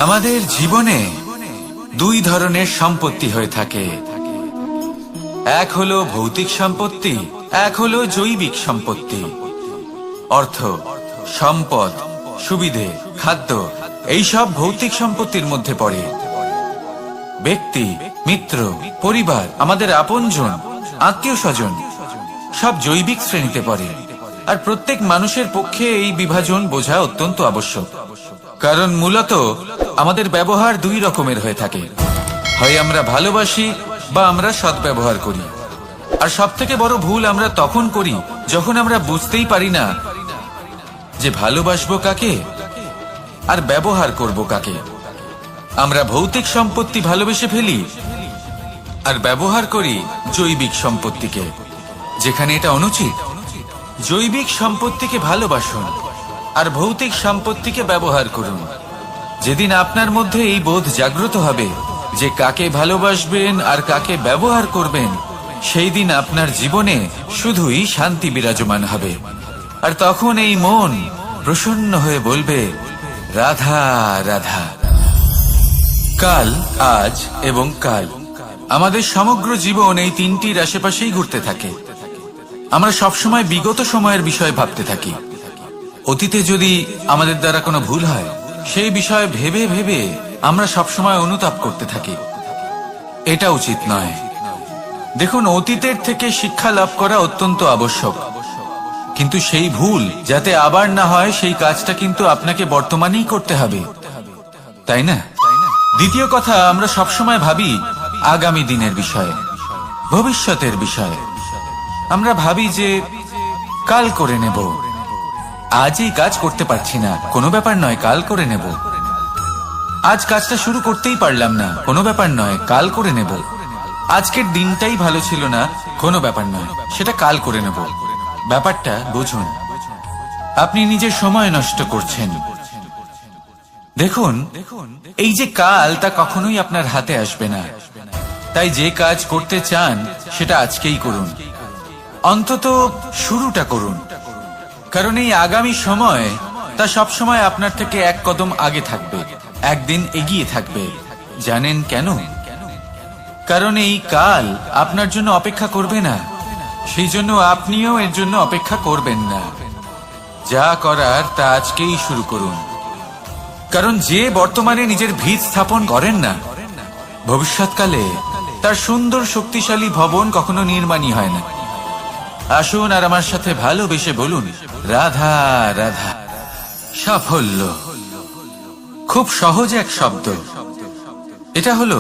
আমাদের জীবনে দুই ধরনের সম্পত্তি হয়ে থাকে, এক হলো ভৌতিক সম্পত্তি, এক হলো জৈবিক সম্পত্তি। অর্থ, সম্পদ, সুবিধে, খাদ্য এইসব ভৌতিক সম্পত্তির মধ্যে পড়ে। ব্যক্তি, মিত্র, পরিবার, আমাদের আপনজন, আত্মীয় স্বজন সব জৈবিক শ্রেণীতে পড়ে। আর প্রত্যেক মানুষের পক্ষে এই বিভাজন বোঝা অত্যন্ত আবশ্যক, কারণ মূলত আমাদের ব্যবহার দুই রকমের হয়ে থাকে। হয় আমরা ভালোবাসি বা আমরা সদ্ব্যবহার করি। আর সব থেকে বড় ভুল আমরা তখন করি যখন আমরা বুঝতেই পারি না যে ভালোবাসবো কাকে আর ব্যবহার করব কাকে। আমরা ভৌতিক সম্পত্তি ভালোবেসে ফেলি আর ব্যবহার করি জৈবিক সম্পত্তিকে, যেখানে এটা অনুচিত। জৈবিক সম্পত্তিকে ভালোবাসুন আর ভৌতিক সম্পত্তিকে ব্যবহার করুন। যেদিন আপনার মধ্যে এই বোধ জাগ্রত হবে যে কাকে ভালোবাসবেন আর কাকে ব্যবহার করবেন, সেই দিন আপনার জীবনে শুধুই শান্তি বিরাজমান হবে। আর তখন এই মন প্রসন্ন হয়ে বলবে, রাধা রাধা। কাল, আজ এবং কাল, আমাদের সমগ্র জীবন এই তিনটির আশেপাশেই ঘুরতে থাকে। আমরা সবসময় বিগত সময়ের বিষয় ভাবতে থাকি। অতীতে যদি আমাদের দ্বারা কোনো ভুল হয়, সেই বিষয়ে ভেবে ভেবে আমরা সবসময় অনুতাপ করতে থাকি। এটা উচিত নয়। দেখুন, অতীতের থেকে শিক্ষা লাভ করা অত্যন্ত আবশ্যক, কিন্তু সেই ভুল যাতে আবার না হয় সেই কাজটা কিন্তু আপনাকে বর্তমানেই করতে হবে, তাই না? দ্বিতীয় কথা, আমরা সবসময় ভাবি আগামী দিনের বিষয়ে, ভবিষ্যতের বিষয়ে। আমরা ভাবি যে কাল করে নেব, আজ এই কাজ করতে পারছি না, কোনো ব্যাপার নয়, কাল করে নেব। আজ কাজটা শুরু করতেই পারলাম না, কোনো ব্যাপার নয়, কাল করে নেব। আজকের দিনটাই ভালো ছিল না, কোনো ব্যাপার নয়, সেটা কাল করে নেব। ব্যাপারটা বুঝুন, আপনি নিজের সময় নষ্ট করছেন। দেখুন, এই যে কাল, তা কখনোই আপনার হাতে আসবে না। তাই যে কাজ করতে চান সেটা আজকেই করুন, অন্তত শুরুটা করুন। কারণ এই আগামী সময় তা সবসময় আপনার থেকে এক কদম আগে থাকবে, একদিন এগিয়ে থাকবে। জানেন কেন? কারণ এই কাল আপনার জন্য অপেক্ষা করবে না, সেই জন্য আপনিও এর জন্য অপেক্ষা করবেন না। যা করার তা আজকেই শুরু করুন। কারণ যে বর্তমানে নিজের ভিত স্থাপন করেন না, ভবিষ্যৎকালে তার সুন্দর শক্তিশালী ভবন কখনো নির্মাণই হয় না। আসুন আর আমার সাথে ভালোবেসে বলুন, রাধা রাধা। সাফল্য খুব সহজ এক শব্দ। এটা হলো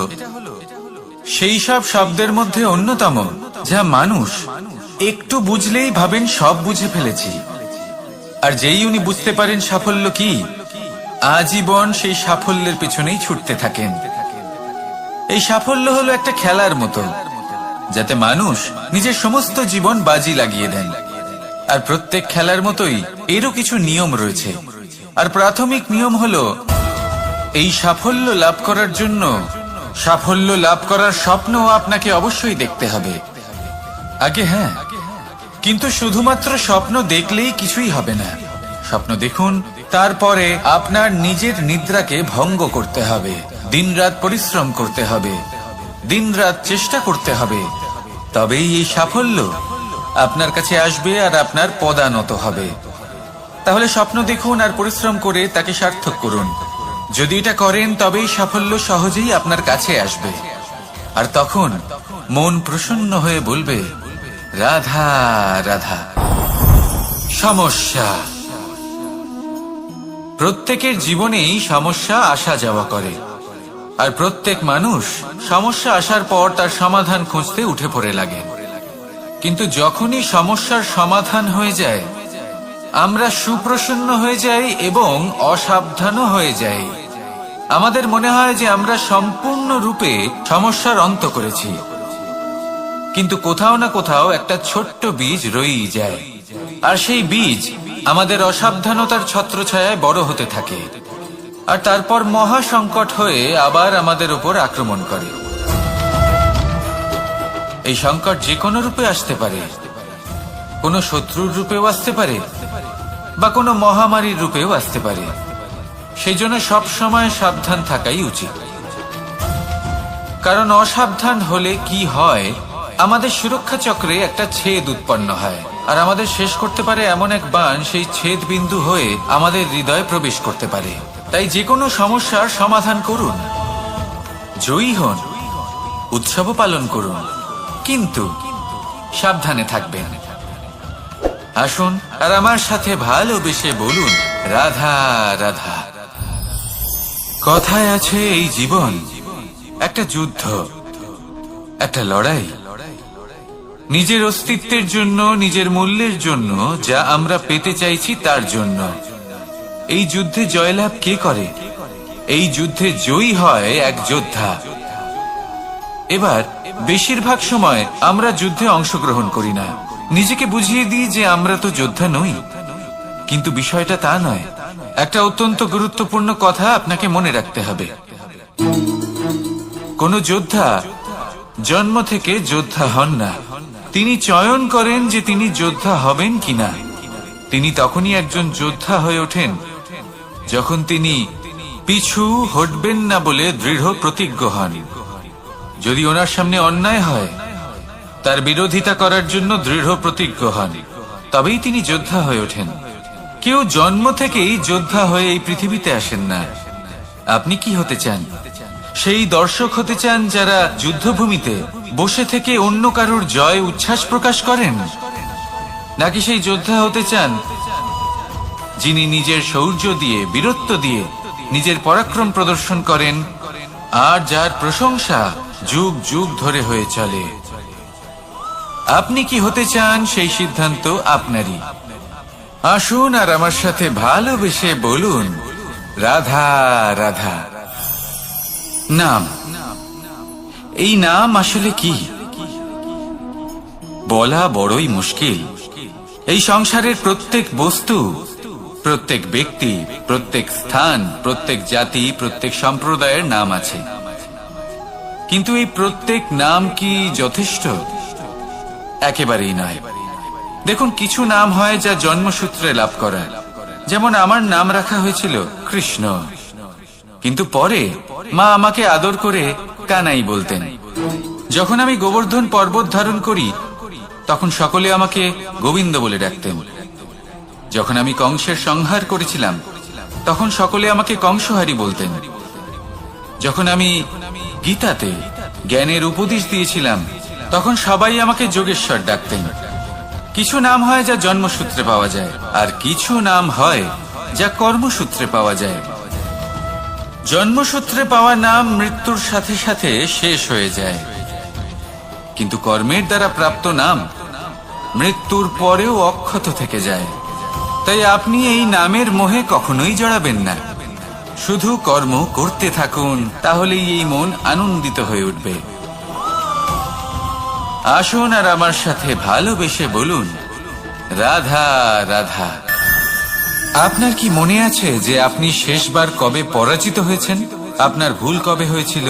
সেই সব শব্দের মধ্যে অন্যতম যা মানুষ একটু বুঝলেই ভাবেন সব বুঝে ফেলেছি। আর যেই উনি বুঝতে পারেন সাফল্য কি, আজীবন সেই সাফল্যের পেছনেই ছুটতে থাকেন। এই সাফল্য হলো একটা খেলার মতো, যাতে মানুষ নিজের সমস্ত জীবন বাজি লাগিয়ে দেন। আর প্রত্যেক খেলার মতোই এরও কিছু নিয়ম রয়েছে। আর প্রাথমিক নিয়ম হলো, এই সাফল্য লাভ করার জন্য সাফল্য লাভ করার স্বপ্ন আপনাকে অবশ্যই দেখতে হবে আগে। হ্যাঁ, কিন্তু শুধুমাত্র স্বপ্ন দেখলেই কিছুই হবে না। স্বপ্ন দেখুন, তারপরে আপনার নিজের নিদ্রাকে ভঙ্গ করতে হবে, দিনরাত পরিশ্রম করতে হবে, দিনরাত চেষ্টা করতে হবে। তবেই এই সাফল্য আপনার কাছে আসবে আর আপনার পদানত হবে। তাহলে স্বপ্ন দেখুন আর পরিশ্রম করে তাকে সার্থক করুন। যদি এটা করেন, তবেই সাফল্য সহজেই আপনার কাছে আসবে। আর তখন মন প্রসন্ন হয়ে বলবে, রাধা রাধা। সমস্যা, প্রত্যেকের জীবনেই সমস্যা আসা যাওয়া করে। আর প্রত্যেক মানুষ সমস্যা আসার পর তার সমাধান খুঁজতে উঠে পড়ে লাগে। কিন্তু যখনই সমস্যার সমাধান হয়ে যায়, আমরা সুপ্রসন্ন হয়ে যাই এবং অসাবধানও হয়ে যাই। আমাদের মনে হয় যে আমরা সম্পূর্ণরূপে সমস্যার অন্ত করেছি, কিন্তু কোথাও না কোথাও একটা ছোট্ট বীজ রয়েই যায়। আর সেই বীজ আমাদের অসাবধানতার ছত্রছায়ায় বড় হতে থাকে, আর তারপর মহা সংকট হয়ে আবার আমাদের উপর আক্রমণ করে। এই সংকট যে কোনো রূপে আসতে পারে, কোনো শত্রুর রূপেও আসতে পারে, বা কোনো মহামারীর রূপেও আসতে পারে। সেই জন্য সব সময় সাবধান থাকাই উচিত। কারণ অসাবধান হলে কি হয়, আমাদের সুরক্ষা চক্রে একটা ছেদ উৎপন্ন হয়, আর আমাদের শেষ করতে পারে এমন এক বাণ সেই ছেদ বিন্দু হয়ে আমাদের হৃদয়ে প্রবেশ করতে পারে। তাই যে কোনো সমস্যার সমাধান করুন, জয়ী হন, উৎসব পালন করুন, কিন্তু সাবধানে থাকবেন। আসুন আর আমার সাথে ভালোবেসে বলুন, রাধা রাধা। কথায় আছে এই জীবন একটা যুদ্ধ, একটা লড়াই। নিজের অস্তিত্বের জন্য, নিজের মূল্যের জন্য, যা আমরা পেতে চাইছি তার জন্য। এই যুদ্ধে জয়লাভ কে করে? এই যুদ্ধে জয়ী হয় এক যোদ্ধা। এবার বেশিরভাগ সময় আমরা যুদ্ধে অংশগ্রহণ করি না, নিজেকে বুঝিয়ে দিই যে আমরা তো যোদ্ধা নই। কিন্তু বিষয়টা তা নয়। একটা অত্যন্ত গুরুত্বপূর্ণ কথা আপনাকে মনে রাখতে হবে। কোন যোদ্ধা জন্ম থেকে যোদ্ধা হন না, তিনি চয়ন করেন যে তিনি যোদ্ধা হবেন কিনা। তিনি তখনই একজন যোদ্ধা হয়ে ওঠেন যখন তিনি পিছু হটবেন না বলে দৃঢ় প্রতিজ্ঞ হন। যদি ওনার সামনে অন্যায় হয়, তার বিরোধিতা করার জন্য দৃঢ় প্রতিজ্ঞ হন, তবেই তিনি যোদ্ধা হয়ে ওঠেন। কেউ জন্ম থেকেই যোদ্ধা হয়ে এই পৃথিবীতে আসেন না। আপনি কি হতে চান? সেই দর্শক হতে চান যারা যুদ্ধভূমিতে বসে থেকে অন্য কারোর জয় উচ্ছ্বাস প্রকাশ করেন, নাকি সেই যোদ্ধা হতে চান যিনি নিজের শৌর্য দিয়ে, বীরত্ব দিয়ে নিজের পরাক্রম প্রদর্শন করেন, আর যার প্রশংসা যুগ যুগ ধরে হয়ে চলে? আপনি কি হতে চান সেই সিদ্ধান্ত আপনারই। আসুন আর আমার সাথে ভালোবেসে বলুন, রাধা রাধা। নাম, এই নাম আসলে কি বলা বড়ই মুশকিল। এই সংসারের প্রত্যেক বস্তু, প্রত্যেক ব্যক্তি, প্রত্যেক স্থান, প্রত্যেক জাতি, প্রত্যেক সম্প্রদায়ের নাম আছে। কিন্তু এই প্রত্যেক নাম কি যথেষ্ট? একেবারেই নয়। দেখুন, কিছু নাম হয় যা জন্মসূত্রে লাভ করা। যেমন আমার নাম রাখা হয়েছিল কৃষ্ণ, কিন্তু পরে মা আমাকে আদর করে কানাই বলতেন। যখন আমি গোবর্ধন পর্বত ধারণ করি, তখন সকলে আমাকে গোবিন্দ বলে ডাকতেন। যখন আমি কংসের সংহার করেছিলাম, তখন সকলে আমাকে কংসহারি বলতেন। যখন আমি গীতাতে জ্ঞানের উপদেশ দিয়েছিলাম, তখন সবাই আমাকে যোগেশ্বর ডাকতেন। কিছু নাম হয় যা জন্মসূত্রে পাওয়া যায়, আর কিছু নাম হয় যা কর্মসূত্রে পাওয়া যায়। জন্মসূত্রে পাওয়া নাম মৃত্যুর সাথে সাথে শেষ হয়ে যায়, কিন্তু কর্মের দ্বারা প্রাপ্ত নাম মৃত্যুর পরেও অক্ষত থেকে যায়। তাই আপনি এই নামের মোহে কখনোই জড়াবেন না। শুধু কর্ম করতে থাকুন, তাহলেই এই মন আনন্দিত হয়ে উঠবে। আসুন আর আমার সাথে ভালোবেসে বলুন, রাধা রাধা। আপনার কি মনে আছে যে আপনি শেষবার কবে পরাজিত হয়েছেন? আপনার ভুল কবে হয়েছিল?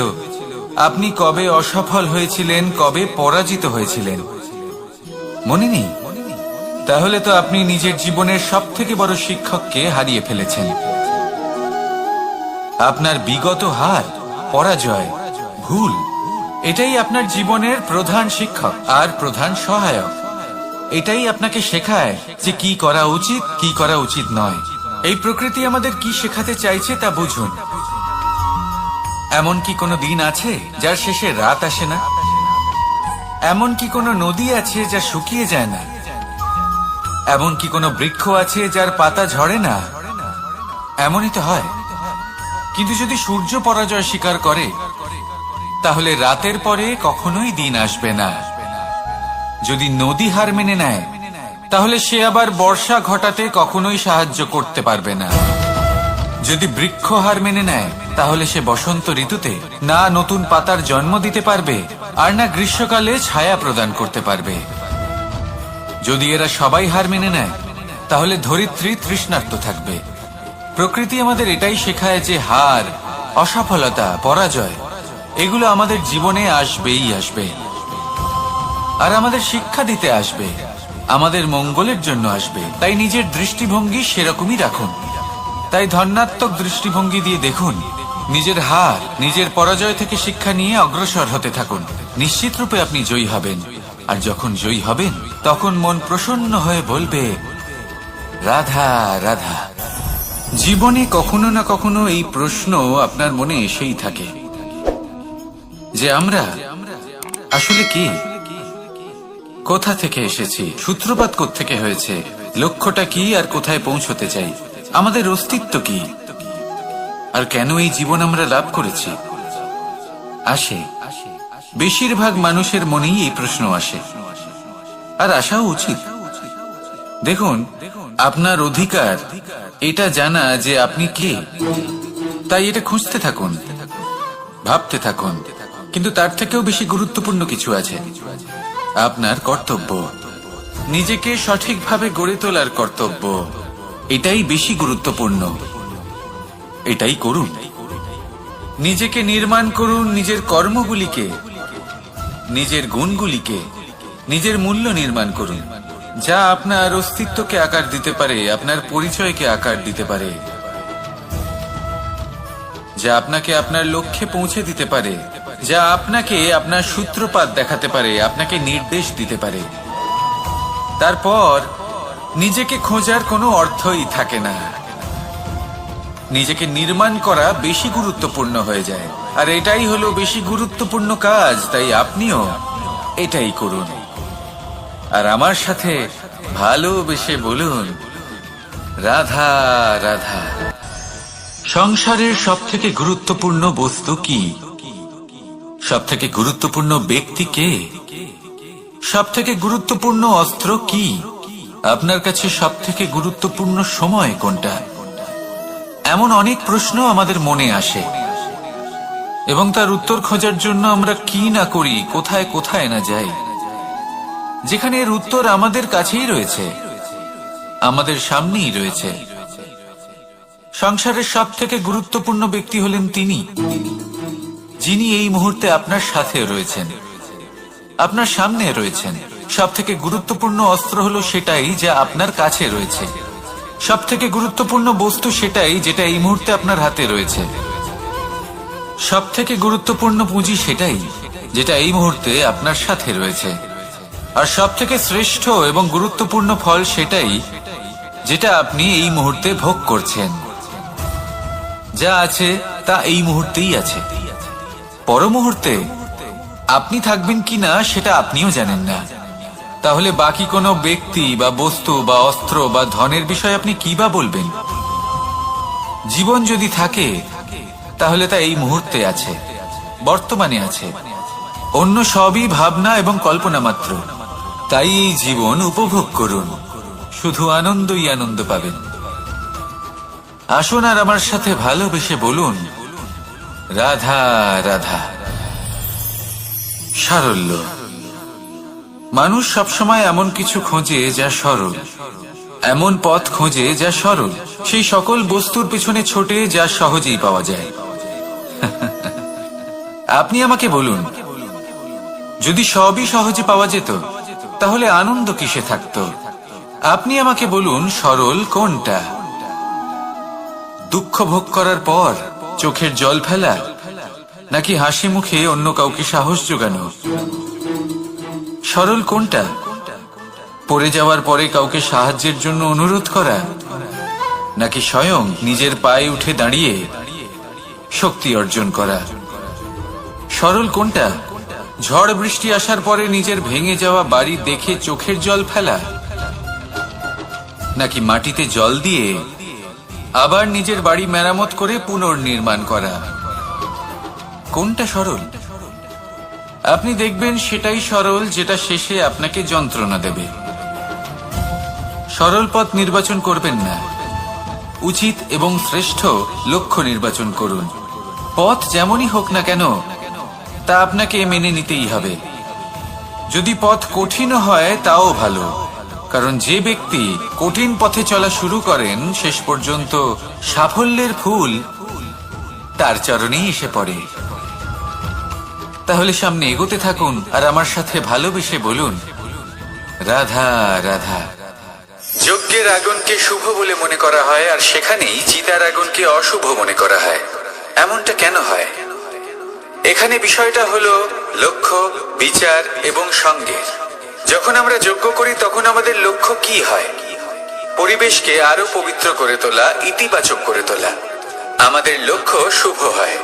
আপনি কবে অসফল হয়েছিলেন, কবে পরাজিত হয়েছিলেন? মনে নেই? তাহলে তো আপনি নিজের জীবনের সবথেকে বড় শিক্ষককে হারিয়ে ফেলেছেন। আপনার বিগত হার, পরাজয়, ভুল, এটাই আপনার জীবনের প্রধান শিক্ষক আর প্রধান সহায়ক। এটাই আপনাকে শেখায় যে কি করা উচিত, কি করা উচিত নয়। এই প্রকৃতি আমাদের কি শেখাতে চাইছে তা বুঝুন। এমন কি কোনো দিন আছে যার শেষে রাত আসে না? এমন কি কোনো নদী আছে যা শুকিয়ে যায় না? এমন কি কোনো বৃক্ষ আছে যার পাতা ঝরে না? এমনই তো হয়। কিন্তু যদি সূর্য পরাজয় স্বীকার করে, তাহলে রাতের পরে কখনোই দিন আসবে না। যদি নদী হার মেনে নেয়, তাহলে সে আবার বর্ষা ঘটাতে কখনোই সাহায্য করতে পারবে না। যদি বৃক্ষ হার মেনে নেয়, তাহলে সে বসন্ত ঋতুতে না নতুন পাতার জন্ম দিতে পারবে, আর না গ্রীষ্মকালে ছায়া প্রদান করতে পারবে। যদি এরা সবাই হার মেনে নেয়, তাহলে ধরিত্রী তৃষ্ণার্ত থাকবে। প্রকৃতি আমাদের এটাই শেখায় যে হার, অসফলতা, পরাজয় এগুলো আমাদের জীবনে আসবেই আসবে, আর আমাদের শিক্ষা দিতে আসবে, আমাদের মঙ্গলের জন্য আসবে। তাই নিজের দৃষ্টিভঙ্গি সেরকমই রাখুন। তাই ধনাত্মক দৃষ্টিভঙ্গি দিয়ে দেখুন, নিজের হার, নিজের পরাজয় থেকে শিক্ষা নিয়ে অগ্রসর হতে থাকুন। নিশ্চিত রূপে আপনি জয়ী হবেন। আর যখন জয়ী হবেন, তখন মন প্রসন্ন হয়ে বলবে, রাধা রাধা। জীবনে কখনো না কখনো এই প্রশ্ন আপনার মনে এসেই থাকে যে আমরা আসলে কি, কোথা থেকে এসেছি, সূত্রপাত কোত্থেকে হয়েছে, লক্ষ্যটা কি, আর কোথায় পৌঁছতে চাই, আমাদের অস্তিত্ব কি, আর কেন এই জীবন আমরা লাভ করেছি। আসে, বেশিরভাগ মানুষের মনেই এই প্রশ্ন আসে, আর আসাও উচিত। দেখুন, আপনার অধিকার এটা জানা যে আপনি কে, তাই এটা খুঁজতে থাকুন, ভাবতে থাকুন। কিন্তু তার থেকেও বেশি গুরুত্বপূর্ণ কিছু আছে, আপনার কর্তব্য, নিজেকে সঠিকভাবে গড়ে তোলার কর্তব্য। এটাই বেশি গুরুত্বপূর্ণ। এটাই করুন, নিজেকে নির্মাণ করুন, নিজের কর্মগুলিকে, নিজের গুণগুলিকে, নিজের মূল্য নির্মাণ করুন, যা আপনার অস্তিত্বকে আকার দিতে পারে, আপনার পরিচয়কে আকার দিতে পারে, যা আপনাকে আপনার লক্ষ্যে পৌঁছে দিতে পারে, যা আপনাকে আপনার সূত্রপাত দেখাতে পারে, আপনাকে নির্দেশ দিতে পারে। তারপর নিজেকে খোঁজার কোনো অর্থই থাকে না। নিজেকে নির্মাণ করা বেশি গুরুত্বপূর্ণ হয়ে যায়, আর এটাই হলো বেশি গুরুত্বপূর্ণ কাজ। তাই আপনিও এটাই করুন, আর আমার সাথে ভালোবেসে বলুন, রাধা রাধা। সংসারের সবথেকে গুরুত্বপূর্ণ বস্তু কি? সবথেকে গুরুত্বপূর্ণ ব্যক্তি কে? সবথেকে গুরুত্বপূর্ণ অস্ত্র কি? আপনার কাছে সবথেকে গুরুত্বপূর্ণ সময় কোনটা? এমন অনেক প্রশ্ন আমাদের মনে আসে, এবং তার উত্তর খোঁজার জন্য আমরা কি না করি, কোথায় কোথায় না যাই, যেখানে এর উত্তর আমাদের কাছেই রয়েছে, আমাদের সামনেই রয়েছে। সংসারের সবথেকে গুরুত্বপূর্ণ ব্যক্তি হলেন তিনি, যিনি এই মুহূর্তে আপনার সাথে রয়েছেন, আপনার সামনে রয়েছেন। সবথেকে গুরুত্বপূর্ণ অস্ত্র হলো সেটাই যা আপনার কাছে রয়েছে। সবথেকে গুরুত্বপূর্ণ বস্তু সেটাই যেটা এই মুহূর্তে আপনার হাতে রয়েছে। সবথেকে গুরুত্বপূর্ণ পুঁজি সেটাই যেটা এই মুহূর্তে আপনার সাথে রয়েছে। আর সবথেকে শ্রেষ্ঠ এবং গুরুত্বপূর্ণ ফল সেটাই যেটা আপনি এই মুহূর্তে ভোগ করছেন। যা আছে তা এই মুহূর্তেই আছে। পর মুহূর্তে আপনি থাকবেন কিনা সেটা আপনিও জানেন না। তাহলে বাকি কোনো ব্যক্তি বা বস্তু বা অস্ত্র বা ধনের বিষয়ে আপনি কি বা বলবেন? জীবন যদি থাকে তাহলে তা এই মুহূর্তে আছে, বর্তমানে আছে। অন্য সবই ভাবনা এবং কল্পনা মাত্র। তাই এই জীবন উপভোগ করুন, শুধু আনন্দই আনন্দ পাবেন। আসুন আর আমার সাথে ভালোবেসে বলুন, রাধা রাধা। সারল্য। মানুষ সবসময় এমন কিছু খোঁজে যা সরল, এমন পথ খোঁজে যা সরল, সেই সকল বস্তুর পিছনে ছোটে যা সহজেই পাওয়া যায়। আপনি আমাকে বলুন, যদি সবই সহজে পাওয়া যেত তাহলে আনন্দ কিসে থাকতো? আপনি আমাকে বলুন, সরল কোনটা? দুঃখ ভোগ করার পর চোখের জল ফেলা, নাকি হাসি মুখে অন্য কাউকে সাহস জোগানো? সরল কোনটা? পড়ে যাওয়ার পরে কাউকে সাহায্যের জন্য অনুরোধ করা, নাকি স্বয়ং নিজের পায়ে উঠে দাঁড়িয়ে শক্তি অর্জন করা? সরল কোনটা? ঝড় বৃষ্টি আসার পরে নিজের ভেঙে যাওয়া বাড়ি দেখে চোখের জল ফেলা, নাকি মাটিতে জল দিয়ে আবার নিজের বাড়ি মেরামত করে পুনর্নির্মাণ করা? কোনটা সরল? আপনি দেখবেন সেটাই সরল যেটা শেষে আপনাকে যন্ত্রণা দেবে। সরল পথ নির্বাচন করবেন না, উচিত এবং শ্রেষ্ঠ লক্ষ্য নির্বাচন করুন। পথ যেমনই হোক না কেন তা আপনাকে মেনে নিতেই হবে। যদি পথ কঠিন হয় তাও ভালো, কারণ যে ব্যক্তি কঠিন পথে চলা শুরু করেন শেষ পর্যন্ত সাফল্যের ফুল তার চরণেই এসে পড়ে। তাহলে সামনে এগোতে থাকুন আর আমার সাথে ভালোবেসে বলুন, রাধা রাধা। যজ্ঞের আগুনকে শুভ বলে মনে করা হয়, আর সেখানেই চিতার আগুনকে অশুভ মনে করা হয়। এমনটা কেন হয়? এখানে বিষয়টা হলো লক্ষ্য, বিচার এবং সঙ্গের। যখন আমরা যজ্ঞ করি তখন আমাদের লক্ষ্য কি হয়? পরিবেশকে আরো পবিত্র করে তোলা, ইতিবাচক করে তোলা। আমাদের লক্ষ্য শুভ হয়।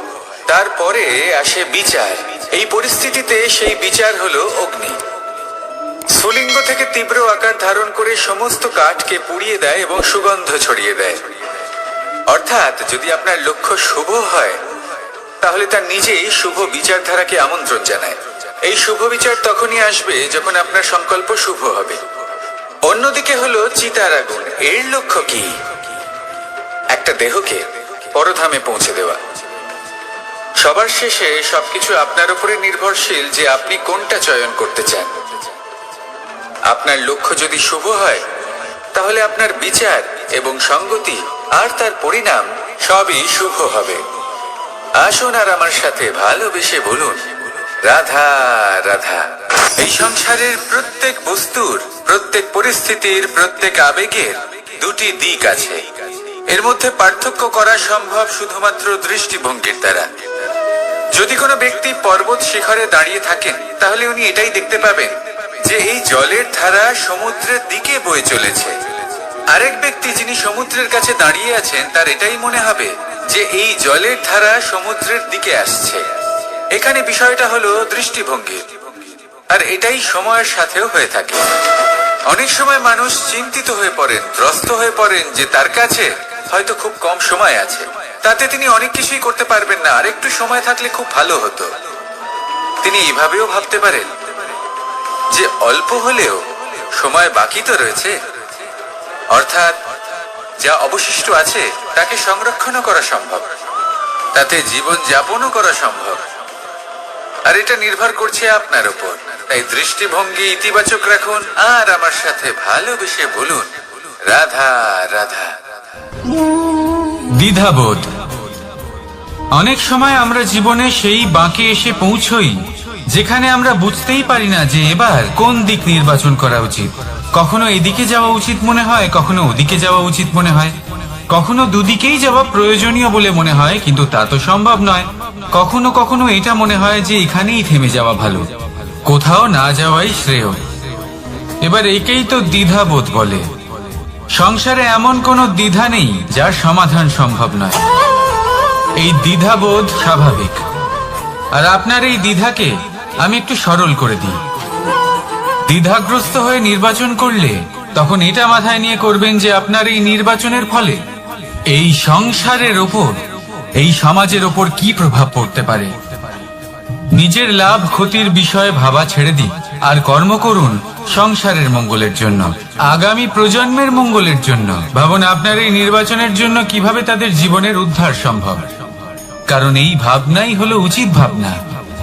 তারপরে আসে বিচার। এই পরিস্থিতিতে সেই বিচার হলো অগ্নি। স্ফুলিঙ্গ থেকে তীব্র আকার ধারণ করে সমস্ত কাঠকে পুড়িয়ে দেয় এবং সুগন্ধ ছড়িয়ে দেয়। অর্থাৎ যদি আপনার লক্ষ্য শুভ হয় তাহলে তার নিজেই শুভ বিচারধারাকে আমন্ত্রণ জানায়। এই শুভ বিচার তখনই আসবে যখন আপনার সংকল্প শুভ হবে। অন্যদিকে হলো চিতার আগুন। এর লক্ষ্য কি? একটা দেহকে পরধামে পৌঁছে দেওয়া। সবার শেষে সবকিছু আপনার উপরে নির্ভরশীল যে আপনি কোনটা চয়ন করতে চান। আপনার লক্ষ্য যদি শুভ হয় তাহলে আপনার বিচার এবং সঙ্গতি আর তার পরিণাম সবই শুভ হবে। আসুন আর আমার সাথে ভালোবেসে বলুন, রাধা রাধা। এই সংসারের প্রত্যেক বস্তুর, প্রত্যেক পরিস্থিতির, প্রত্যেক আবেগের দুটি দিক আছে। এর মধ্যে পার্থক্য করা সম্ভব শুধুমাত্র দৃষ্টিভঙ্গির দ্বারা। যদি কোনো ব্যক্তি পর্বত শিখরে দাঁড়িয়ে থাকেন তাহলে উনি এটাই দেখতে পাবেন যে এই জলের ধারা সমুদ্রের দিকে বয়ে চলেছে। আরেক ব্যক্তি যিনি সমুদ্রের কাছে দাঁড়িয়ে আছেন তার এটাই মনে হবে যে এই জলের ধারা সমুদ্রের দিকে আসছে। এখানে বিষয়টা হলো দৃষ্টিভঙ্গি, আর এটাই সময়ের সাথেও হয়ে থাকে। অনেক সময় মানুষ চিন্তিত হয়ে পড়েন, ত্রস্ত হয়ে পড়েন যে তার কাছে হয়তো খুব কম সময় আছে, তাতে তিনি অনেক কিছুই করতে পারবেন না, আর একটু সময় থাকলে খুব ভালো হতো। তিনি এইভাবেও ভাবতে পারেন যে অল্প হলেও সময় বাকি তো রয়েছে, অর্থাৎ যা অবশিষ্ট আছে তাকে সংরক্ষণও করা সম্ভব, তাতে জীবন যাপনও করা সম্ভব। আর এটা নির্ভর করছে আপনার উপর। তাই দৃষ্টিভঙ্গি ইতিবাচক রাখুন আর আমার সাথে ভালোবেসে বলুন, রাধা রাধা। দ্বিধাবোধ। অনেক সময় আমরা জীবনে সেই বাঁকে এসে পৌঁছই যেখানে আমরা বুঝতেই পারি না যে এবার কোন দিক নির্বাচন করা উচিত। কখনো এদিকে যাওয়া উচিত মনে হয়, কখনো ওদিকে যাওয়া উচিত মনে হয়, কখনো দুদিকেই যাওয়া প্রয়োজনীয় বলে মনে হয়, কিন্তু তা তো সম্ভব নয়। কখনো কখনো এটা মনে হয় যে এখানেই থেমে যাওয়া ভালো, কোথাও না যাওয়াই শ্রেয়। এবার একেই তো দ্বিধাবোধ বলে। সংসারে এমন কোনো দ্বিধা নেই যার সমাধান সম্ভব নয়। এই দ্বিধাবোধ স্বাভাবিক, আর আপনার এই দ্বিধাকে আমি একটু সরল করে দিই। দ্বিধাগ্রস্ত হয়ে নির্বাচন করলে তখন এটা মাথায় নিয়ে করবেন যে আপনার এই নির্বাচনের ফলে এই সংসারের ওপর, এই সমাজের ওপর কি প্রভাব পড়তে পারে। নিজের লাভ ক্ষতির বিষয়ে ভাবা ছেড়ে দিন আর কর্ম করুন সংসারের মঙ্গলের জন্য, আগামী প্রজন্মের মঙ্গলের জন্য। ভাবুন আপনার এই নির্বাচনের জন্য কিভাবে তাদের জীবনের উদ্ধার সম্ভব। কারণ এই ভাবনাই হলো উচিত ভাবনা।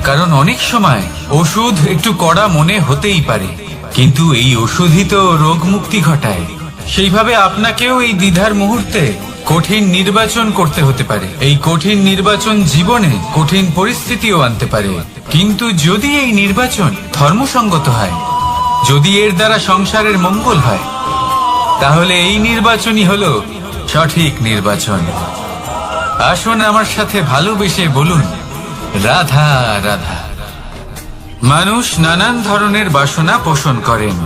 কারণ অনেক সময় ওষুধ একটু কড়া মনে হতেই পারে, কিন্তু এই ওষুধই তো রোগ মুক্তি ঘটায়। সেইভাবে আপনাকেও এই দ্বিধার মুহূর্তে কঠিন নির্বাচন করতে হতে পারে। এই কঠিন নির্বাচন জীবনে কঠিন পরিস্থিতিও আনতে পারে, কিন্তু যদি এই নির্বাচন ধর্মসঙ্গত হয়, যদি এর দ্বারা সংসারের মঙ্গল হয়, তাহলে এই নির্বাচনই হলো সঠিক নির্বাচন। আসুন আমার সাথে ভালোবেসে বলুন, রাধা রাধা। মানুষ নানান ধরনের বাসনা পোষণ করেন,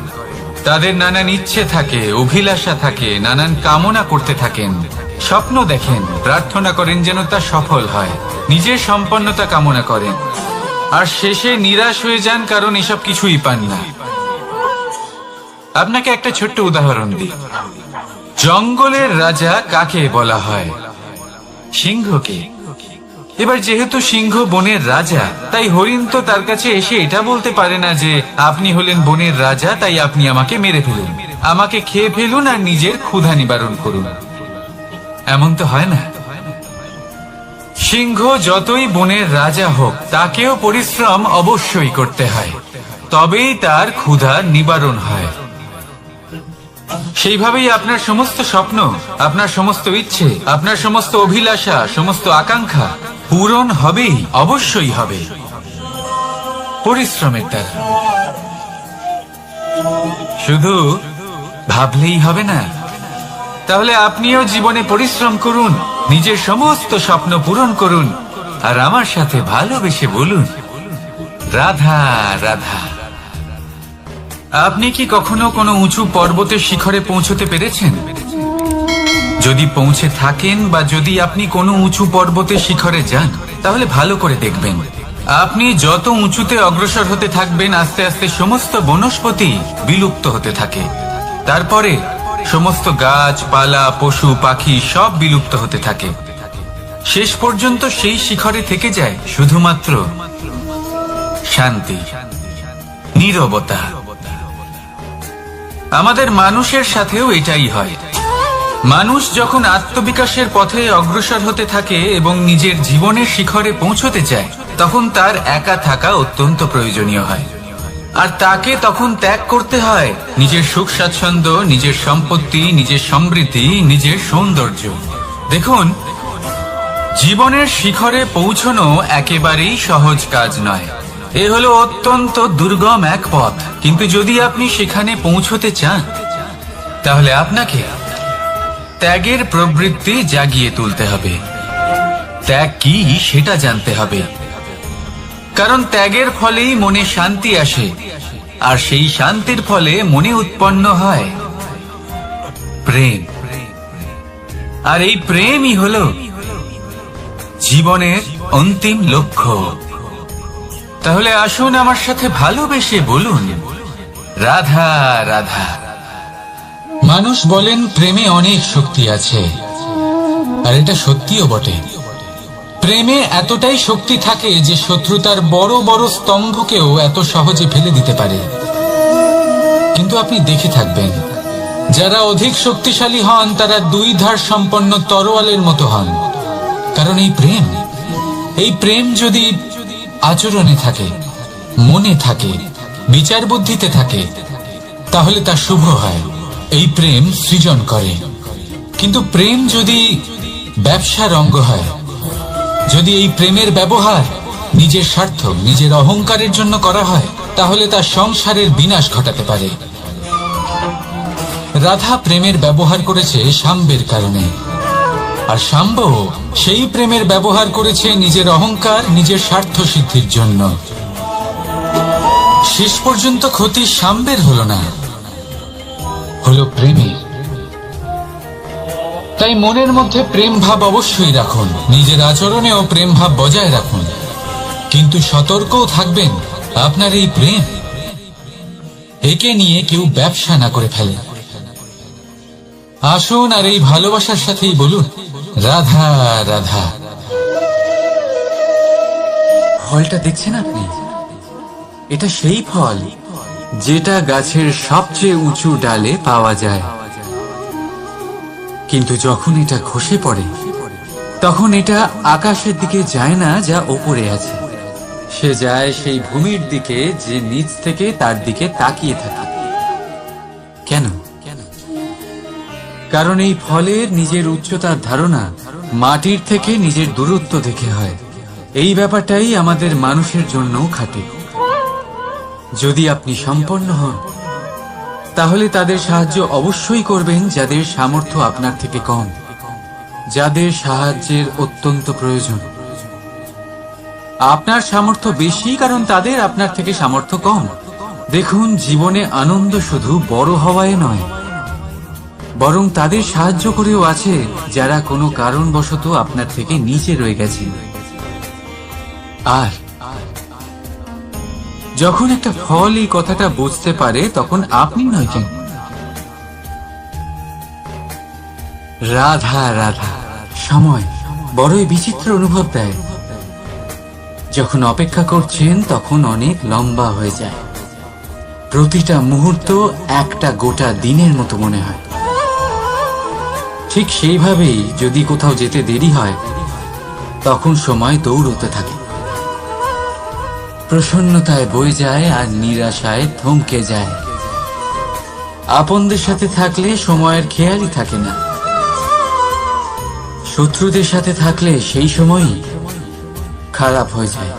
তাদের নানান ইচ্ছে থাকে, অভিলাষা থাকে, নানান কামনা করতে থাকেন, স্বপ্ন দেখেন, প্রার্থনা করেন যেন তা সফল হয়, নিজের সম্পন্নতা কামনা করেন, আর শেষে নিরাশ হয়ে যান কারণ এসব কিছুই পান না। আপনাকে একটা ছোট্ট উদাহরণ দিই। জঙ্গলের রাজা কাকে বলা হয়? সিংহকে। এবার যেহেতু সিংহ বনের রাজা, তাই হরিণ তো তার কাছে এসে এটা বলতে পারে না যে আপনি হলেন বনের রাজা, তাই আপনি আমাকে মেরে ফেলুন, আমাকে খেয়ে ফেলুন আর নিজের ক্ষুধা নিবারণ করুন। এমন তো হয় না। সিংহ যতই বনের রাজা হোক, তাকেও পরিশ্রম অবশ্যই করতে হয়, তবেই তার ক্ষুধা নিবারণ হয়। সেইভাবেই আপনার সমস্ত স্বপ্ন, আপনার সমস্ত ইচ্ছে, আপনার সমস্ত অভিলাষা, সমস্ত আকাঙ্ক্ষা পূরণ হবেই, অবশ্যই হবে, পরিশ্রমের দ্বারা। শুধু ভাবলেই হবে না? তাহলে আপনিও জীবনে পরিশ্রম করুন, নিজের সমস্ত স্বপ্ন পূরণ করুন, আর আমার সাথে ভালোবেসে বলুন, রাধা রাধা। আপনি কি কখনো কোনো উঁচু পর্বতের শিখরে পৌঁছতে পেরেছেন? যদি পৌঁছে থাকেন বা যদি আপনি কোনো উঁচু পর্বতের শিখরে যান, তাহলে ভালো করে দেখবেন, আপনি যত উঁচুতে অগ্রসর হতে থাকবেন, আস্তে আস্তে সমস্ত বনস্পতি বিলুপ্ত হতে থাকে। তারপরে সমস্ত গাছপালা, পশু পাখি সব বিলুপ্ত হতে থাকে। শেষ পর্যন্ত সেই শিখরে থেকে যায় শুধুমাত্র শান্তি, নীরবতা। আমাদের মানুষের সাথেও এটাই হয়। মানুষ যখন আত্মবিকাশের পথে অগ্রসর হতে থাকে এবং নিজের জীবনের শিখরে পৌঁছতে চায়, তখন তার একা থাকা অত্যন্ত প্রয়োজনীয় হয়। আর তাকে তখন ত্যাগ করতে হয় নিজের সুখ স্বাচ্ছন্দ্য, নিজের সম্পত্তি, নিজের সমৃদ্ধি, নিজের সৌন্দর্য। দেখুন, জীবনের শিখরে পৌঁছানো একেবারেই সহজ কাজ নয়। এ হলো অত্যন্ত দুর্গম এক পথ। কিন্তু যদি আপনি সেখানে পৌঁছতে চান, তাহলে আপনাকে ত্যাগের প্রবৃত্তি জাগিয়ে তুলতে হবে। ত্যাগ কি সেটা জানতে হবে, কারণ ত্যাগের ফলেই মনে শান্তি আসে, আর সেই শান্তির ফলে মনে উৎপন্ন হয় প্রেম। আর এই প্রেমই হলো জীবনের অন্তিম লক্ষ্য। তাহলে আসুন আমার সাথে ভালোবেসে বলুন, রাধা রাধা। মানুষ বলেন প্রেমে অনেক শক্তি আছে, আর এটা সত্যিও বটে। প্রেমে এতটাই শক্তি থাকে যে শত্রুতার বড় বড় স্তম্ভকেও এত সহজে ফেলে দিতে পারে। কিন্তু আপনি দেখে থাকবেন, যারা অধিক শক্তিশালী হন তারা দুই ধার সম্পন্ন তরোয়ালের মতো হন। কারণ এই প্রেম যদি আচরণে থাকে, মনে থাকে, বিচার বুদ্ধিতে থাকে, তাহলে তা শুভ হয়। এই প্রেম সৃজন করে। কিন্তু প্রেম যদি ব্যবসার অঙ্গ হয়, যদি এই প্রেমের ব্যবহার নিজের স্বার্থ, নিজের অহংকারের জন্য করা হয়, তাহলে তা সংসারের বিনাশ ঘটাতে পারে। রাধা প্রেমের ব্যবহার করেছে শাম্বের কারণে, আর শাম্ব সেই প্রেমের ব্যবহার করেছে নিজের অহংকার, নিজের স্বার্থ সিদ্ধির জন্য। শেষ পর্যন্ত ক্ষতি শাম্বের হলো না, হলো প্রেমে। তাই মনের মধ্যে প্রেম ভাব অবশ্যই রাখুন, নিজের আচরণেও প্রেম ভাব বজায় রাখুন, কিন্তু সতর্কও থাকবেন আপনার এই প্রেম, একে নিয়ে কেউ ব্যবসা না করে ফেলে। আসুন আর এই ভালোবাসার সাথেই বলুন, রাধা রাধা। ফলটা দেখছেন আপনি? এটা সেই ফল যেটা গাছের সবচেয়ে উঁচু ডালে পাওয়া যায়, কিন্তু যখন এটা খসে পড়ে, তখন এটা আকাশের দিকে যায় না যা ওপরে আছে, সে যায় সেই ভূমির দিকে যে নিচ থেকে তার দিকে তাকিয়ে থাকে। কেন? কারণ এই ফলের নিজের উচ্চতার ধারণা মাটির থেকে নিজের দূরত্ব দেখে হয়। এই ব্যাপারটাই আমাদের মানুষের জন্যও খাটে। যদি আপনি সম্পন্ন হন, তাহলে তাদের সাহায্য অবশ্যই করবেন যাদের সামর্থ্য আপনার থেকে কম, যাদের সাহায্যের অত্যন্ত প্রয়োজন। আপনার সামর্থ্য বেশি কারণ তাদের আপনার থেকে সামর্থ্য কম। দেখুন, জীবনে আনন্দ শুধু বড় হওয়ায় নয়, বরং তাদের সাহায্য করেও আছে যারা কোনো কারণবশত আপনার থেকে নিচে রয়ে গেছে। আর যখন একটা ফল এই কথাটা বুঝতে পারে, তখন আপনি নয় কেন, রাধা রাধা। সময় বড়ই বিচিত্র অনুভব দেয়। যখন অপেক্ষা করছেন তখন অনেক লম্বা হয়ে যায়। প্রতিটা মুহূর্ত একটা গোটা দিনের মতো মনে হয়। ঠিক সেইভাবেই যদি কোথাও যেতে দেরি হয়, তখন সময় দৌড়তে থাকে। প্রসন্নতায় বয়ে যায় আর নিরাশায় থমকে যায়। আপনদের সাথে থাকলে সময়ের খেয়ালই থাকে না, শত্রুদের সাথে থাকলে সেই সময়ই খারাপ হয়ে যায়।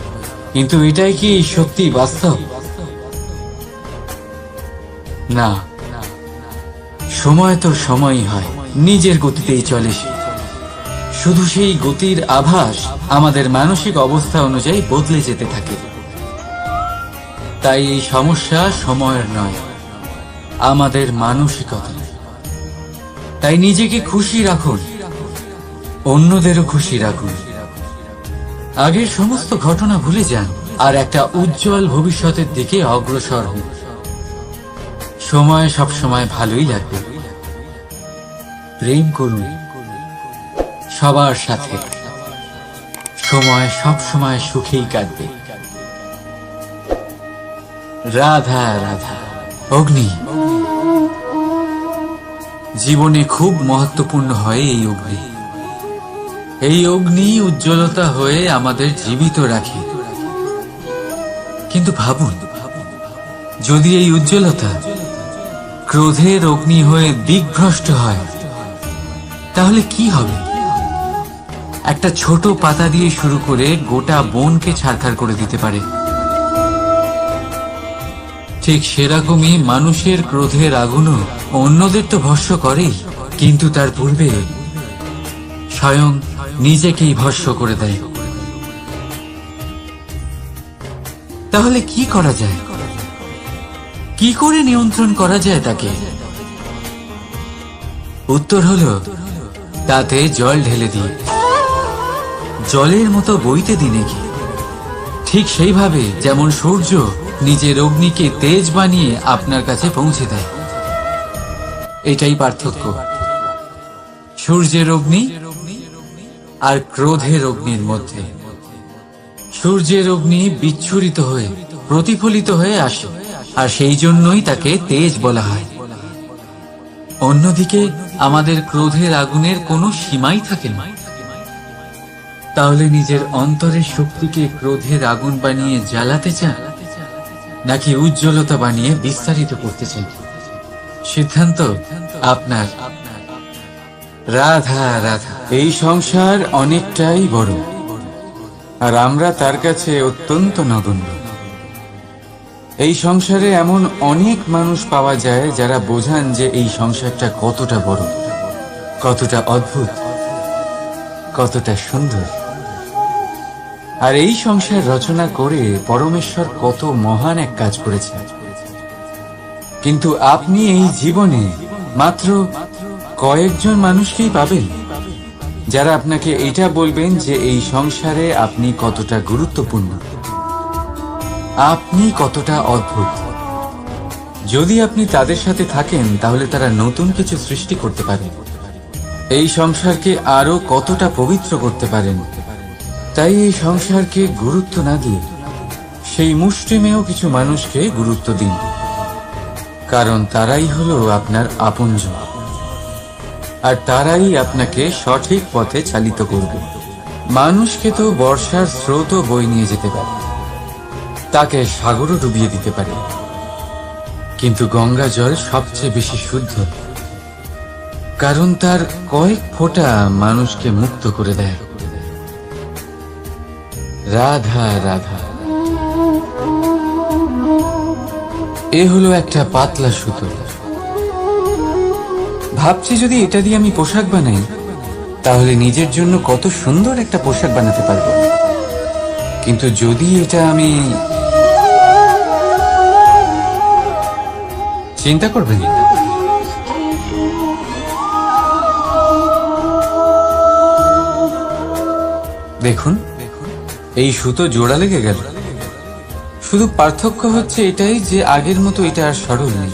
কিন্তু এটাই কি সত্যি বাস্তব? না, সময় তো সময়ই হয়, নিজের গতিতেই চলে সে। শুধু সেই গতির আভাস আমাদের মানসিক অবস্থা অনুযায়ী বদলে যেতে থাকে। তাই এই সমস্যা সময়ের নয়, আমাদের মানসিকতা। তাই নিজেকে খুশি রাখুন, অন্যদেরও খুশি রাখুন। আগের সমস্ত ঘটনা ভুলে যান আর একটা উজ্জ্বল ভবিষ্যতের দিকে অগ্রসর হন। সময় সবসময় ভালোই লাগবে। প্রেম করুন সবার সাথে, সময় সবসময় সুখেই কাটবে। রাধা রাধা। অগ্নি জীবনে খুব মহত্বপূর্ণ হয়। এই অগ্নি উজ্জ্বলতা হয়ে আমাদের জীবিত রাখে। কিন্তু ভাবুন, যদি এই উজ্জ্বলতা ক্রোধের অগ্নি হয়ে দিকভ্রষ্ট হয়, তাহলে কি হবে? একটা ছোট পাতা দিয়ে শুরু করে গোটা বনকে ছারখার করে দিতে পারে। ঠিক সেরকমই মানুষের ক্রোধের আগুনও অন্যদের তো ভস্ম করেই, কিন্তু তার পূর্বে স্বয়ং নিজেকেই ভস্ম করে দেয়। তাহলে কি করা যায়? কি করে নিয়ন্ত্রণ করা যায় তাকে? উত্তর হলো, তাতে জল ঢেলে দিই, জলের মতো বইতে দিনে কি। ঠিক সেইভাবে যেমন সূর্য নিজের অগ্নিকে তেজ বানিয়ে আপনার কাছে পৌঁছে দেয়। এটাই পার্থক্য সূর্যের অগ্নি আর ক্রোধের অগ্নির মধ্যে। সূর্যের অগ্নি বিচ্ছুরিত হয়ে প্রতিফলিত হয়ে আসে, আর সেই জন্যই তাকে তেজ বলা হয়। অন্যদিকে আমাদের ক্রোধের আগুনের কোনো সীমাই থাকে না। তাহলে নিজের অন্তরের শক্তিকে ক্রোধের আগুন বানিয়ে জ্বালাতে চান, নাকি উজ্জ্বলতা বানিয়ে বিস্তারিত করতে চান? সিদ্ধান্ত আপনার। রাধা রাধা। এই সংসার অনেকটাই বড়, আর আমরা তার কাছে অত্যন্ত নগণ্য। এই সংসারে এমন অনেক মানুষ পাওয়া যায় যারা বোঝান যে এই সংসারটা কতটা বড়, কতটা অদ্ভুত, কতটা সুন্দর। আর এই সংসার রচনা করে পরমেশ্বর কত মহান এক কাজ করেছেন। কিন্তু আপনি এই জীবনে মাত্র কয়েকজন মানুষকেই পাবেন যারা আপনাকে এটা বলবেন যে এই সংসারে আপনি কতটা গুরুত্বপূর্ণ, আপনি কতটা অদ্ভুত। যদি আপনি তাদের সাথে থাকেন, তাহলে তারা নতুন কিছু সৃষ্টি করতে পারেন, এই সংসারকে আরো কতটা পবিত্র করতে পারেন। তাই এই সংসারকে গুরুত্ব না দিয়ে সেই মুষ্টিমেয় কিছু মানুষকে গুরুত্ব দিন, কারণ তারাই হলো আপনার আপনজন, আর তারাই আপনাকে সঠিক পথে চালিত করবে। মানুষকে তো বর্ষার স্রোতও বই নিয়ে যেতে পারে, তাকে সাগরও ডুবিয়ে দিতে পারে, কিন্তু গঙ্গা জল সবচেয়ে বেশি শুদ্ধ, কারণ তার কয়েক ফোঁটা মানুষকে মুক্ত করে দেয়। রাধা রাধা। এ হলো একটা পাতলা সুতো। ভাবছি যদি এটা দিয়ে আমি পোশাক বানাই, তাহলে নিজের জন্য কত সুন্দর একটা পোশাক বানাতে পারবো। কিন্তু যদি এটা আমি চিন্তা করবেন, দেখুন এই সুতো জোড়া লেগে গেল। শুধু পার্থক্য হচ্ছে এটাই যে আগের মতো এটা আর সরল নেই,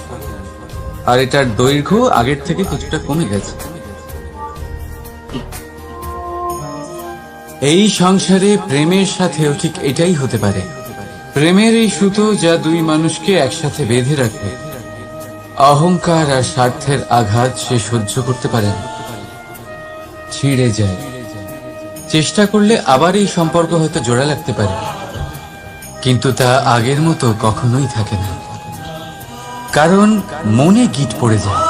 আর এটার দৈর্ঘ্য আগের থেকে কিছুটা কমে গেছে। এই সংসারে প্রেমের সাথেও ঠিক এটাই হতে পারে। প্রেমের এই সুতো যা দুই মানুষকে একসাথে বেঁধে রাখবে। অহংকার আর স্বার্থের আঘাত সে সহ্য করতে পারে না, ছিঁড়ে যায়। চেষ্টা করলে আবার এই সম্পর্ক হয়তো জোড়া লাগতে পারে, কিন্তু তা আগের মতো কখনোই থাকে না, কারণ মনে গিট পড়ে যায়।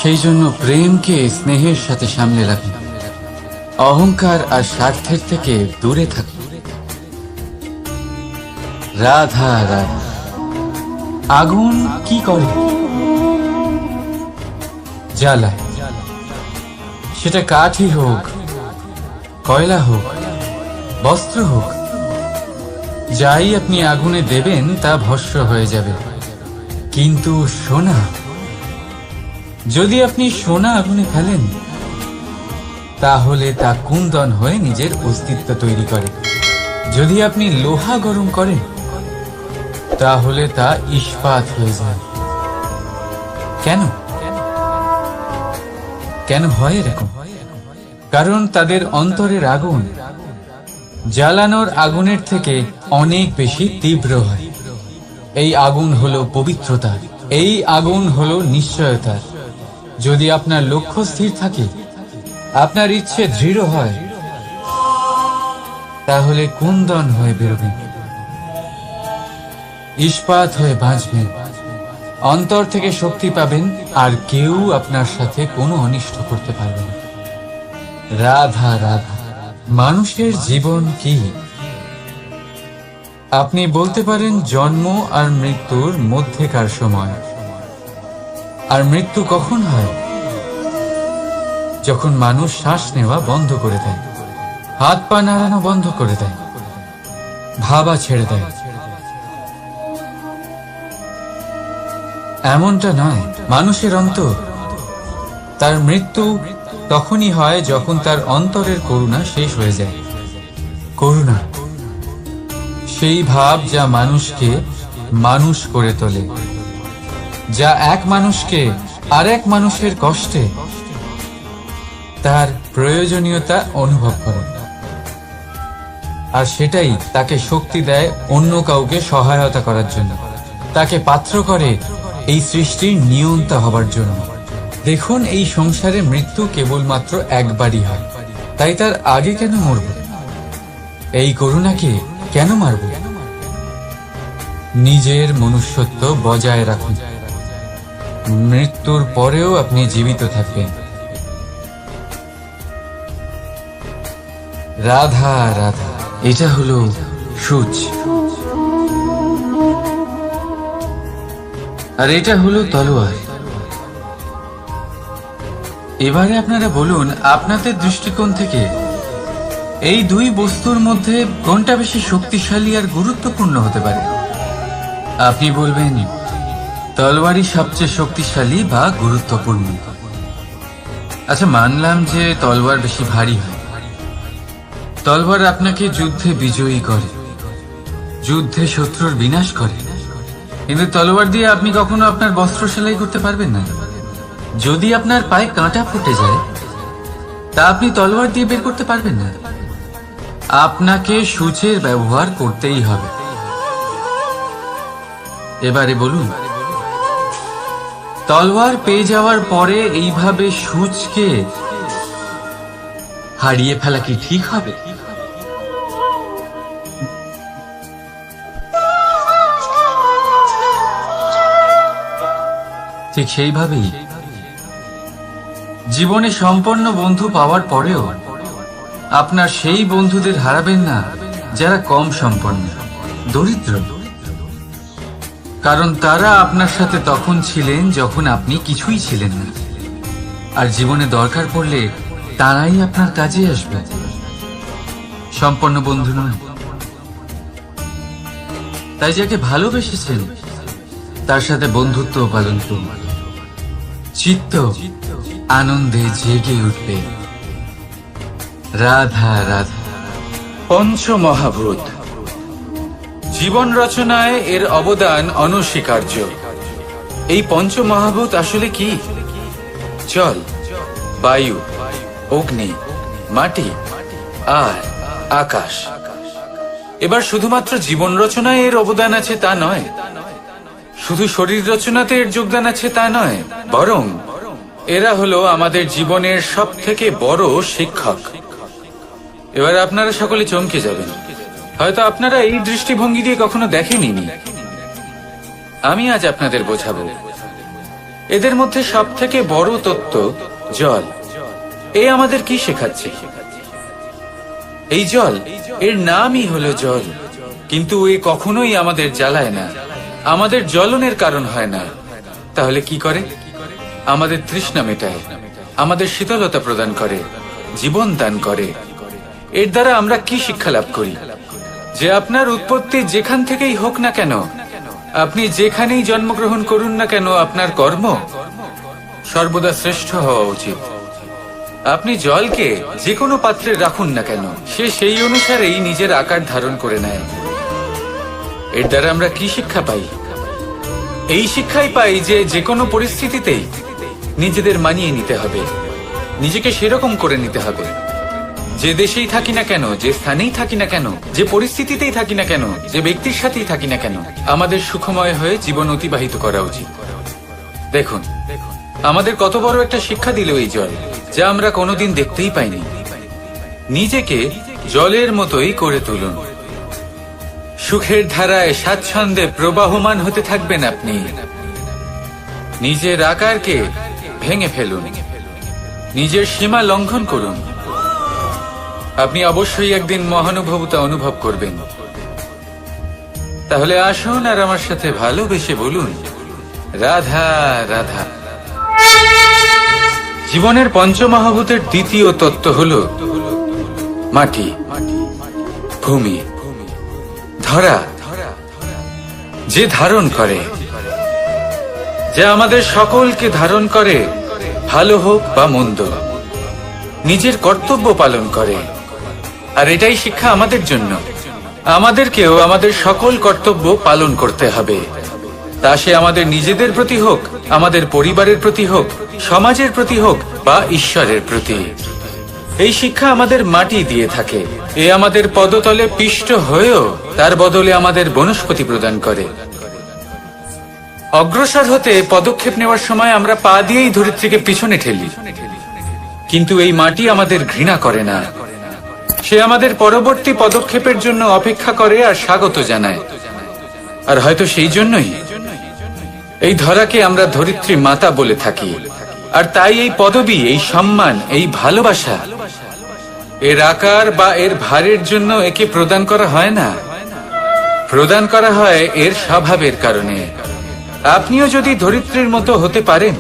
সেই জন্য প্রেমকে স্নেহের সাথে সামলে রাখুন, অহংকার আর স্বার্থের থেকে দূরে থাকুন। রাধা রাধা। আগুন কি করে? জ্বালায়, সেটা কাঠই হোক, কয়লা হোক, বস্ত্র হোক, যাই আপনি আগুনে দেবেন তা ভস্ম হয়ে যাবে। কিন্তু সোনা, যদি আপনি সোনা আগুনে ফেলেন তাহলে তা কুন্দন হয়ে নিজের অস্তিত্ব তৈরি করে। যদি আপনি লোহা গরম করেন তাহলে তা ইস্পাত হয়ে যায়। কেন কেন হয় এরকম? কারণ তাদের অন্তরের আগুন জ্বালানোর আগুনের থেকে অনেক বেশি তীব্র হয়। এই আগুন হলো পবিত্রতার, এই আগুন হলো নিশ্চয়তার। যদি আপনার লক্ষ্য স্থির থাকে, আপনার ইচ্ছে দৃঢ় হয়, তাহলে কুন্দন হয়ে বেরোবেন, ইস্পাত হয়ে বাঁচবেন, অন্তর থেকে শক্তি পাবেন, আর কেউ আপনার সাথে কোনো অনিষ্ট করতে পারবে না। রাধা রাধা। মানুষের জীবন কি? আপনি বলতে পারেন জন্ম আর মৃত্যুর মধ্যেকার সময়। আর মৃত্যু কখন হয়? যখন মানুষ শ্বাস নেওয়া বন্ধ করে দেয়, হাত পা নাড়ানো বন্ধ করে দেয়, ভাবা ছেড়ে দেয়। এমনটা নয়, মানুষের অন্তর, তার মৃত্যু তখনই হয় যখন তার অন্তরের করুণা শেষ হয়ে যায়। করুণা সেই ভাব যা মানুষকে মানুষ করে তোলে, যা এক মানুষকে আরেক মানুষের কষ্টে তার প্রয়োজনীয়তা অনুভব করে, আর সেটাই তাকে শক্তি দেয় অন্য কাউকে সহায়তা করার জন্য, তাকে পাত্র করে এই সৃষ্টির নিয়ন্তা হবার জন্য। দেখুন, এই সংসারে মৃত্যু কেবলমাত্র একবারই হয়, তাই তার আগে কেন মরব? এই করুণাকে কেন মারব? নিজের মনুষ্যত্ব বজায় রাখুন, মৃত্যুর পরেও আপনি জীবিত থাকবেন। রাধা রাধা। এটা হলো সূচ, আর এটা হলো তলোয়ার। এবারে আপনারা বলুন, আপনাদের দৃষ্টিকোণ থেকে এই দুই বস্তুর মধ্যে কোনটা বেশি শক্তিশালী আর গুরুত্বপূর্ণ হতে পারে? আপনি বলবেন তলোয়ারই সবচেয়ে শক্তিশালী বা গুরুত্বপূর্ণ। আচ্ছা, মানলাম যে তলোয়ার বেশি ভারী হয়। তলোয়ার আপনাকে যুদ্ধে বিজয়ী করে, যুদ্ধে শত্রুর বিনাশ করে, কিন্তু তলোয়ার দিয়ে আপনি কখনো আপনার বস্ত্র সেলাই করতে পারবেন না। যদি আপনার পায়ে কাঁটা ফুটে যায়, তা আপনি তলোয়ার দিয়ে বের করতে পারবেন না। আপনাকে সূচের ব্যবহার করতেই হবে। এবারে বলুন, তলোয়ার পেয়ে যাওয়ার পরে এইভাবে সূচকে হারিয়ে ফেলা কি ঠিক হবে? ঠিক সেইভাবেই জীবনে সম্পন্ন বন্ধু পাওয়ার পরেও আপনার সেই বন্ধুদের হারাবেন না যারা কম সম্পন্ন, দরিদ্র। কারণ তারা আপনার সাথে তখন ছিলেন যখন আপনি কিছুই ছিলেন না, আর জীবনে দরকার পড়লে তারাই আপনার কাজে আসবে। সম্পন্ন বন্ধু নয়। তাই যাকে ভালোবেসেছেন তার সাথে বন্ধুত্ব পালন করুন, চিত্ত আনন্দে জেগে উঠবে। রাধা রাধা। পঞ্চমহাভূত জীবন রচনায় এর অবদান অনস্বীকার্য। এই পঞ্চমহাভূত আসলে কি? জল, বায়ু, অগ্নি, মাটি আর আকাশ। এবার শুধুমাত্র জীবন রচনায় এর অবদান আছে তা নয়, শুধু শরীর রচনাতে এর যোগদান আছে তা নয়, বরং এরা হলো আমাদের জীবনের সবথেকে বড় শিক্ষক। এবার আপনারা সকলে চমকে যাবেন, হয়তো আপনারা এই দৃষ্টিভঙ্গি দিয়ে কখনো দেখেননি। আমি আজ আপনাদের বোঝাবো। এদের মধ্যে সবথেকে বড় তত্ত্ব জল। এ আমাদের কি শেখাচ্ছে? এই জল, এর নামই হলো জল, কিন্তু এ কখনোই আমাদের জ্বালায় না, আমাদের জ্বলনের কারণ হয় না। তাহলে কি করে? আমাদের তৃষ্ণা মেটায়, আমাদের শীতলতা প্রদান করে, জীবন দান করে। এর দ্বারা আমরা কি শিক্ষা লাভ করি? যে আপনার উৎপত্তি যেখান থেকেই হোক না কেন, আপনি যেখানেই জন্মগ্রহণ করুন না কেন, আপনার কর্ম সর্বদা শ্রেষ্ঠ হওয়া উচিত। আপনি জলকে যে কোনো পাত্রে রাখুন না কেন, সে সেই অনুসারেই নিজের আকার ধারণ করে নেয়। এর দ্বারা আমরা কি শিক্ষা পাই? এই শিক্ষাই পাই যে যে কোনো পরিস্থিতিতেই নিজেদের মানিয়ে নিতে হবে, নিজেকে সেরকম করে নিতে হবে। যে দেশেই থাকি না কেন, যে স্থানেই থাকি না কেন, যে পরিস্থিতিতেই থাকি না কেন, যে ব্যক্তির সাথেই থাকি না কেন, আমাদের সুখময় হয়ে জীবন অতিবাহিত করা উচিত। দেখুন, আমাদের কত বড় একটা শিক্ষা দিল এই জল, যা আমরা কোনোদিন দেখতেই পাইনি। নিজেকে জলের মতোই করে তুলুন। সুখের ধারায় স্বাচ্ছন্দ্যে প্রবাহমান হতে থাকবেন আপনি। নিজের আকারকে ভেঙে ফেলুন, নিজের সীমা লঙ্ঘন করুন। আপনি অবশ্যই একদিন মহানুভবতা অনুভব করবেন। তাহলে আসুন আর আমার সাথে ভালোবেসে বলুন, রাধা রাধা। জীবনের পঞ্চমহাভূতের দ্বিতীয় তত্ত্ব হল মাটি, ভূমি, ধরা, যে ধারণ করে, যা আমাদের সকলকে ধারণ করে, ভালো হোক বা মন্দ, নিজের কর্তব্য পালন করে। আর এটাই শিক্ষা আমাদের জন্য। আমাদেরকেও আমাদের সকল কর্তব্য পালন করতে হবে, তা সে আমাদের নিজেদের প্রতি হোক, আমাদের পরিবারের প্রতি হোক, সমাজের প্রতি হোক বা ঈশ্বরের প্রতি। এই শিক্ষা আমাদের মাটি দিয়ে থাকে। এ আমাদের পদতলে পিষ্ট হয়েও তার বদলে আমাদের বনস্পতি প্রদান করে। অগ্রসর হতে পদক্ষেপ নেওয়ার সময় আমরা পা দিয়েই ধরিত্রীকে পিছনে ঠেলি, কিন্তু এই মাটি আমাদের ঘৃণা করে না। সে আমাদের পরবর্তী পদক্ষেপের জন্য অপেক্ষা করে আর স্বাগত জানায়। আর হয়তো সেই জন্যই এই ধরাকে আমরা ধরিত্রী মাতা বলে থাকি। আর তাই এই পদবী, এই সম্মান, এই ভালোবাসা, এর আকার বা এর ভারের জন্য একে প্রদান করা হয় না, প্রদান করা হয় এর স্বভাবের কারণে। আপনিও যদি ধরিত্রীর মতো হতে পারেন,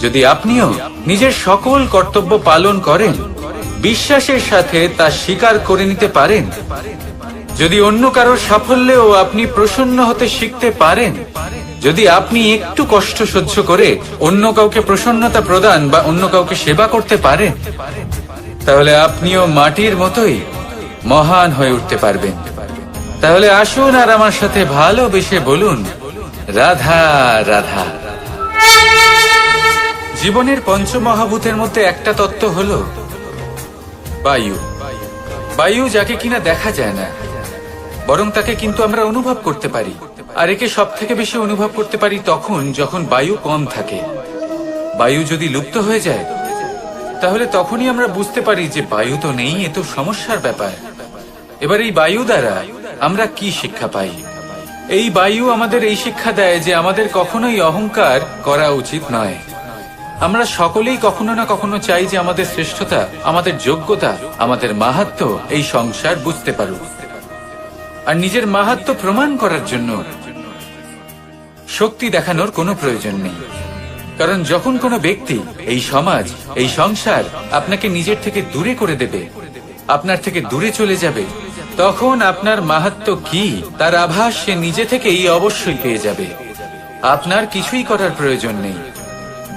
যদি আপনিও নিজের সকল কর্তব্য পালন করেন, বিশ্বাসের সাথে তা স্বীকার করে নিতে পারেন, যদি অন্য কারোর সাফল্যেও আপনি প্রসন্ন হতে শিখতে পারেন, যদি আপনি একটু কষ্ট সহ্য করে অন্য কাউকে প্রসন্নতা প্রদান বা অন্য কাউকে সেবা করতে পারেন, তাহলে আপনিও মাটির মতোই মহান হয়ে উঠতে পারবেন। তাহলে আসুন আর আমার সাথে ভালোবেসে বলুন, রাধা রাধা। জীবনের পঞ্চমহাভূতের মধ্যে একটা তত্ত্ব হলো বায়ু। বায়ু, যাকে কিনা দেখা যায় না, বরং তাকে কিন্তু আমরা অনুভব করতে পারি। আর একে সব থেকে বেশি অনুভব করতে পারি তখন যখন বায়ু কম থাকে। বায়ু যদি লুপ্ত হয়ে যায়, তাহলে তখনই আমরা বুঝতে পারি যে বায়ু তো নেই, এ তো সমস্যার ব্যাপার। এবার এই বায়ু দ্বারা আমরা কি শিক্ষা পাই? এই বায়ু আমাদের এই শিক্ষা দেয় যে আমাদের কখনোই অহংকার করা উচিত নয়। আমরা সকলেই কখনো না কখনো চাই যে আমাদের শ্রেষ্ঠতা, আমাদের যোগ্যতা, আমাদের মাহাত্ম্য এই সংসার বুঝতে পারুক। আর নিজের মাহাত্ম্য প্রমাণ করার জন্য শক্তি দেখানোর কোনো প্রয়োজন নেই। কারণ যখন কোনো ব্যক্তি, এই সমাজ, এই সংসার আপনাকে নিজের থেকে দূরে করে দেবে, আপনার থেকে দূরে চলে যাবে, তখন আপনার মাহাত্ম্য কি তার আভাস সে নিজে থেকেই অবশ্যই পেয়ে যাবে। আপনার কিছুই করার প্রয়োজন নেই।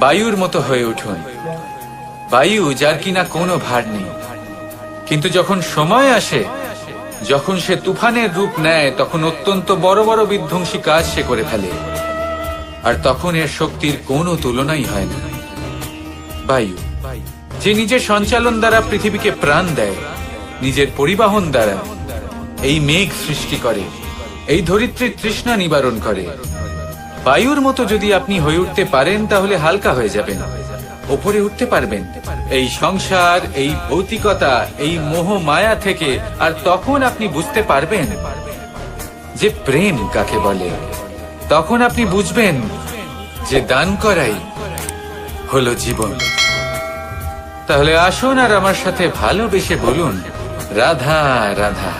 বায়ুর মতো হয়ে উঠুন। বায়ু, যার কিনা কোনো ভার নেই, কিন্তু যখন সময় আসে, যখন সে তুফানের রূপ নেয়, তখন অত্যন্ত বড় বড় বিধ্বংসী কাজ সে করে ফেলে। আর তখন এর শক্তির কোনো তুলনাই হয় না। বায়ু, যে নিজের সঞ্চালন দ্বারা পৃথিবীকে প্রাণ দেয়, নিজের পরিবহন দ্বারা এই মেঘ সৃষ্টি করে, এই ধরিত্রীর তৃষ্ণা নিবারণ করে। বায়ুর মতো যদি আপনি হয়ে উঠতে পারেন, তাহলে হালকা হয়ে যাবেন, ওপরে উঠতে পারবেন এই সংসার, এই ভৌতিকতা, এই মোহ মায়া থেকে। আর তখন আপনি বুঝতে পারবেন যে প্রেম কাকে বলে। তখন আপনি বুঝবেন যে দান করাই হলো জীবন। তাহলে আসুন আর আমার সাথে ভালোবেসে বলুন, রাধা রাধা।